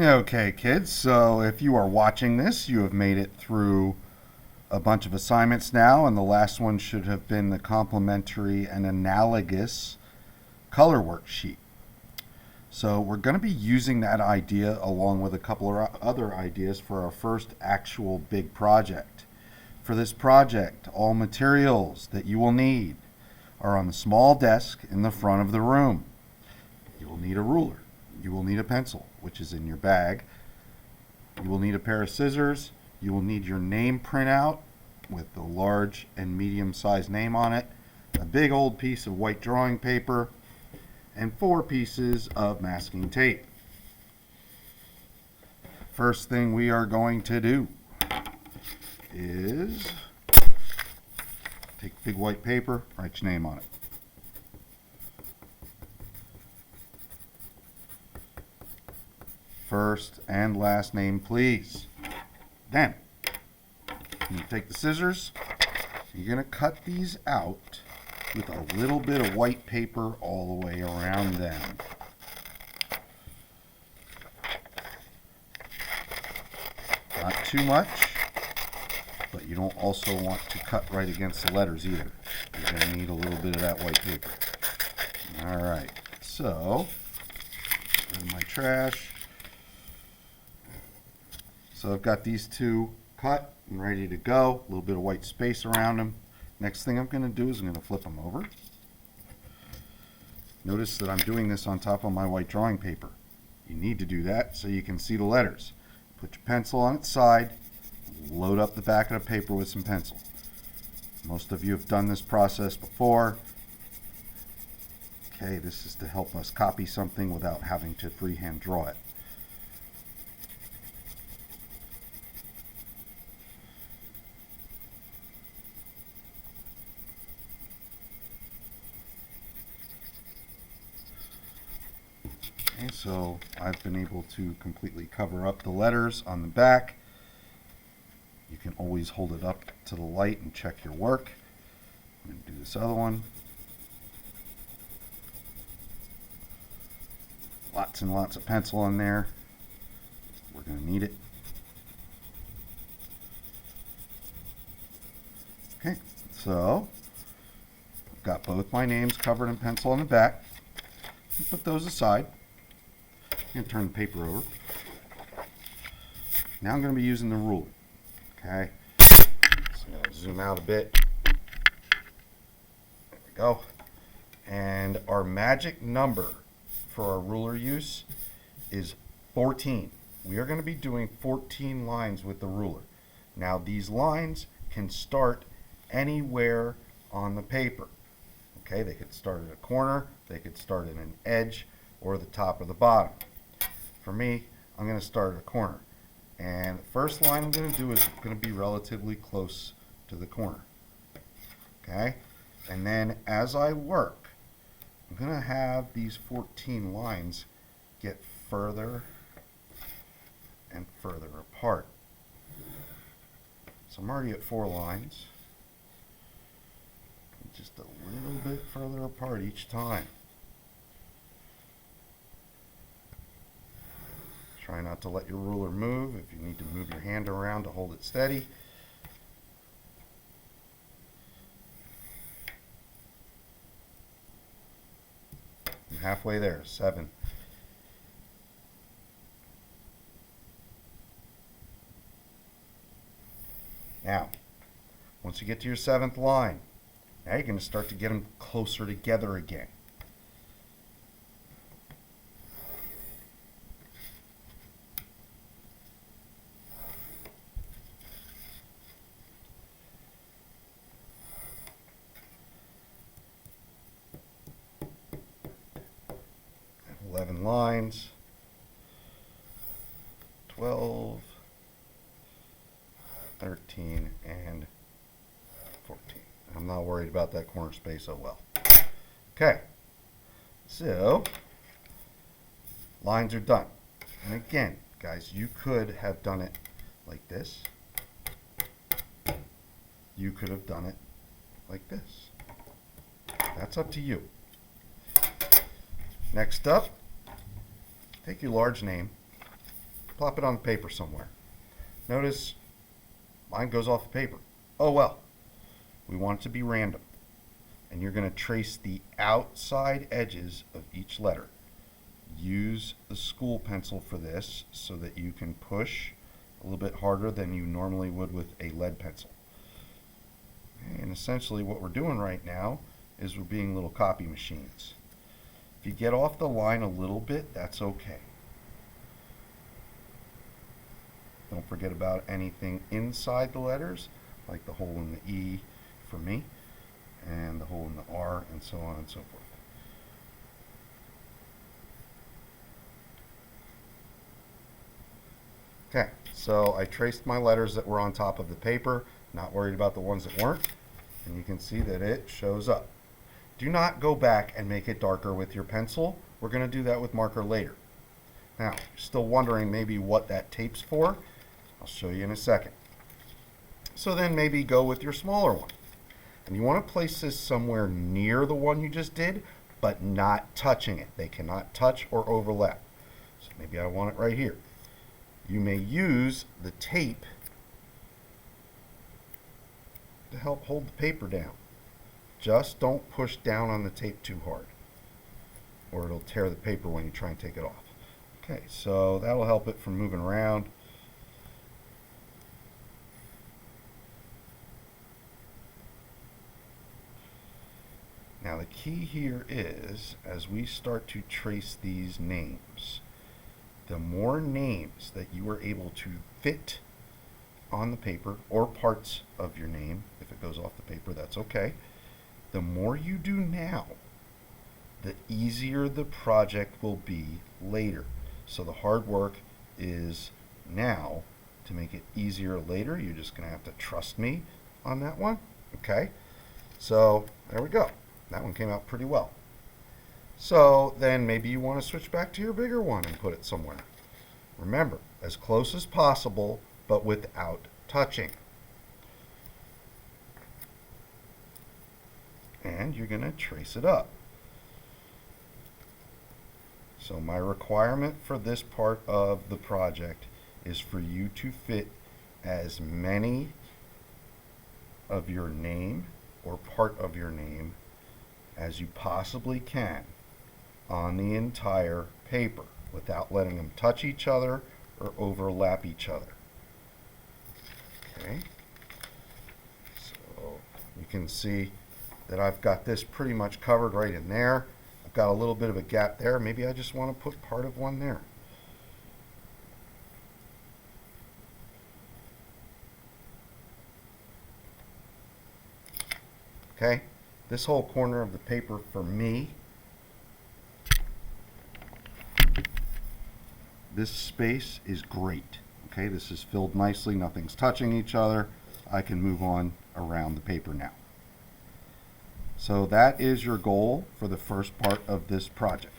Okay, kids, so if you are watching this, you have made it through a bunch of assignments now, and the last one should have been the complementary and analogous color worksheet. So we're going to be using that idea along with a couple of other ideas for our first actual big project. For this project, all materials that you will need are on the small desk in the front of the room. You will need a ruler. You will need a pencil, which is in your bag. You will need a pair of scissors. You will need your name printout with the large and medium sized name on it, a big old piece of white drawing paper, and 4 pieces of masking tape. First thing we are going to do is take big white paper, write your name on it. First and last name, please. Then, you take the scissors. You're going to cut these out with a little bit of white paper all the way around them. Not too much, but you don't also want to cut right against the letters either. You're going to need a little bit of that white paper. All right, so, in my trash. So I've got these two cut and ready to go. A little bit of white space around them. Next thing I'm going to do is I'm going to flip them over. Notice that I'm doing this on top of my white drawing paper. You need to do that so you can see the letters. Put your pencil on its side. Load up the back of the paper with some pencil. Most of you have done this process before. Okay, this is to help us copy something without having to freehand draw it. Okay, so I've been able to completely cover up the letters on the back. You can always hold it up to the light and check your work. I'm going to do this other one. Lots and lots of pencil on there. We're going to need it. Okay, so I've got both my names covered in pencil on the back. Put those aside. I'm going to turn the paper over. Now I'm going to be using the ruler. Okay, so I'm going to zoom out a bit. There we go. And our magic number for our ruler use is 14. We are going to be doing 14 lines with the ruler. Now these lines can start anywhere on the paper. Okay, they could start at a corner, they could start at an edge, or the top or the bottom. For me, I'm going to start at a corner. And the first line I'm going to do is going to be relatively close to the corner. Okay? And then as I work, I'm going to have these 14 lines get further and further apart. So I'm already at 4 lines. Just a little bit further apart each time. Try not to let your ruler move. If you need to move your hand around to hold it steady. I'm halfway there, 7. Now, once you get to your 7th line, now you're going to start to get them closer together again. And 11 lines, 12, 13, and 14. I'm not worried about that corner space so well. Okay, so lines are done. And again, guys, you could have done it like this. You could have done it like this. That's up to you. Next up, take your large name plop it on the paper somewhere. Notice mine goes off the paper. Oh well, we want it to be random. And you're going to trace the outside edges of each letter. Use the school pencil for this so that you can push a little bit harder than you normally would with a lead pencil. And essentially what we're doing right now is we're being little copy machines. If you get off the line a little bit, that's okay. Don't forget about anything inside the letters, like the hole in the E for me, and the hole in the R, and so on and so forth. Okay, so I traced my letters that were on top of the paper, not worried about the ones that weren't, and you can see that it shows up. Do not go back and make it darker with your pencil. We're going to do that with marker later. Now, still wondering maybe what that tape's for? I'll show you in a second. So then maybe go with your smaller one. And you want to place this somewhere near the one you just did, but not touching it. They cannot touch or overlap. So maybe I want it right here. You may use the tape to help hold the paper down. Just don't push down on the tape too hard, or it'll tear the paper when you try and take it off. Okay, so that'll help it from moving around. Now the key here is, as we start to trace these names, the more names that you are able to fit on the paper, or parts of your name, if it goes off the paper, that's okay. The more you do now, the easier the project will be later. So the hard work is now. To make it easier later, you're just going to have to trust me on that one. Okay, so there we go. That one came out pretty well. So then maybe you want to switch back to your bigger one and put it somewhere. Remember, as close as possible, but without touching. And you're going to trace it up. So my requirement for this part of the project is for you to fit as many of your name or part of your name as you possibly can on the entire paper without letting them touch each other or overlap each other. Okay, so you can see that I've got this pretty much covered right in there. I've got a little bit of a gap there. Maybe I just want to put part of one there. Okay, this whole corner of the paper for me, this space is great. Okay, this is filled nicely, nothing's touching each other. I can move on around the paper now. So that is your goal for the first part of this project.